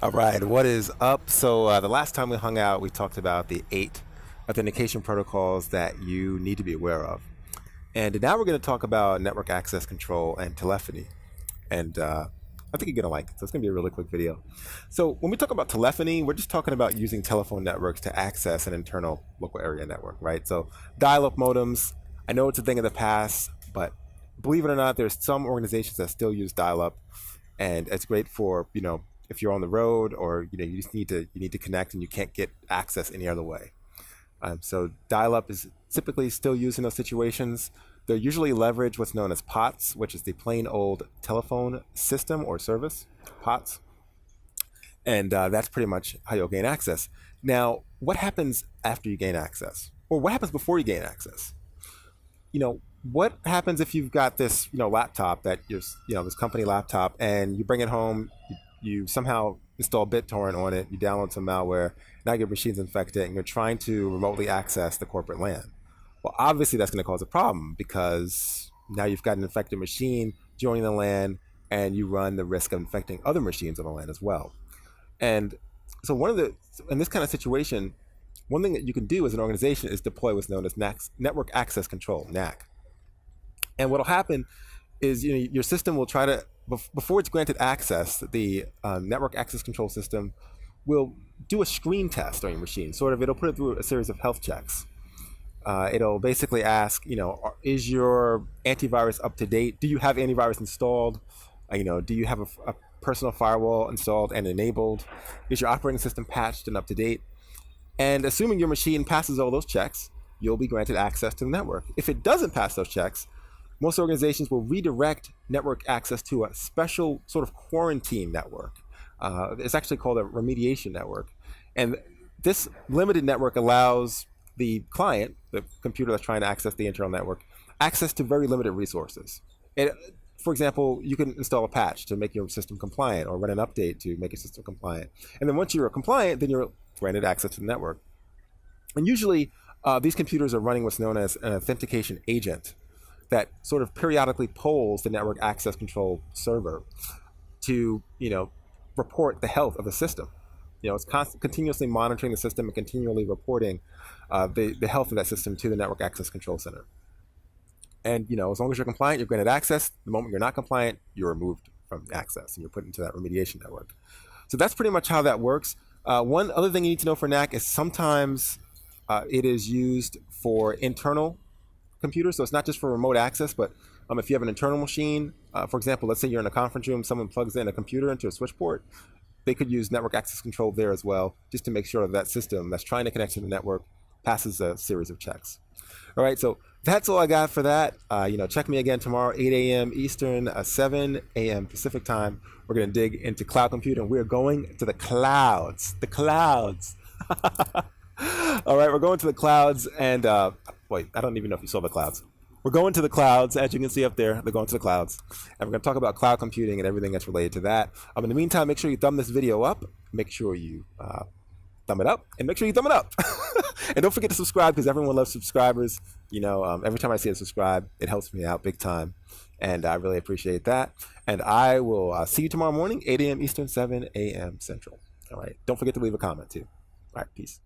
All right, what is up? So the last time we hung out, we talked about the 8 authentication protocols that you need to be aware of. And now we're going to talk about network access control and telephony. And I think you're going to like it. So it's going to be a really quick video. So when we talk about telephony, we're just talking about using telephone networks to access an internal local area network, right? So dial-up modems, I know it's a thing of the past, but believe it or not, there's some organizations that still use dial-up, and it's great for, if you're on the road or you just need to connect and you can't get access any other way. So dial-up is typically still used in those situations. They're usually leverage what's known as POTS, which is the plain old telephone system or service, POTS. And that's pretty much how you'll gain access. Now, what happens after you gain access? Or what happens before you gain access? What happens if you've got this, laptop that this company laptop, and you bring it home, you somehow install BitTorrent on it, you download some malware, now your machine's infected, and you're trying to remotely access the corporate LAN. Well, obviously that's going to cause a problem because now you've got an infected machine joining the LAN, and you run the risk of infecting other machines on the LAN as well. And so in this kind of situation, one thing that you can do as an organization is deploy what's known as Network Access Control, NAC. And what'll happen is your system will try to, before it's granted access, the Network Access Control system will do a screen test on your machine. It'll put it through a series of health checks. It'll basically ask, is your antivirus up to date? Do you have antivirus installed? Do you have a personal firewall installed and enabled? Is your operating system patched and up to date? And assuming your machine passes all those checks, you'll be granted access to the network. If it doesn't pass those checks, most organizations will redirect network access to a special sort of quarantine network. It's actually called a Remediation Network. And this limited network allows the client, the computer that's trying to access the internal network, access to very limited resources. For example, you can install a patch to make your system compliant or run an update to make your system compliant. And then once you're compliant, then you're granted access to the network. And usually these computers are running what's known as an authentication agent that sort of periodically polls the network access control server to, report the health of the system. It's continuously monitoring the system and continually reporting the health of that system to the network access control center. And, as long as you're compliant, you're granted access. The moment you're not compliant, you're removed from access and you're put into that remediation network. So that's pretty much how that works. One other thing you need to know for NAC is sometimes it is used for internal computers. So it's not just for remote access, but if you have an internal machine, for example, let's say you're in a conference room, someone plugs in a computer into a switch port, they could use network access control there as well, just to make sure that system that's trying to connect to the network passes a series of checks. All right, so that's all I got for that. Check me again tomorrow, 8 a.m. Eastern, 7 a.m. Pacific time. We're going to dig into cloud computing. We're going to the clouds. The clouds. All right, we're going to the clouds, and wait, I don't even know if you saw the clouds. We're going to the clouds, as you can see up there. They're going to the clouds, and we're going to talk about cloud computing and everything that's related to that. In the meantime, make sure you thumb this video up. Make sure you thumb it up, and make sure you thumb it up. And don't forget to subscribe, because everyone loves subscribers. Every time I see a subscribe, it helps me out big time, and I really appreciate that. And I will see you tomorrow morning, 8 a.m. Eastern, 7 a.m. Central. All right, don't forget to leave a comment too. All right, peace.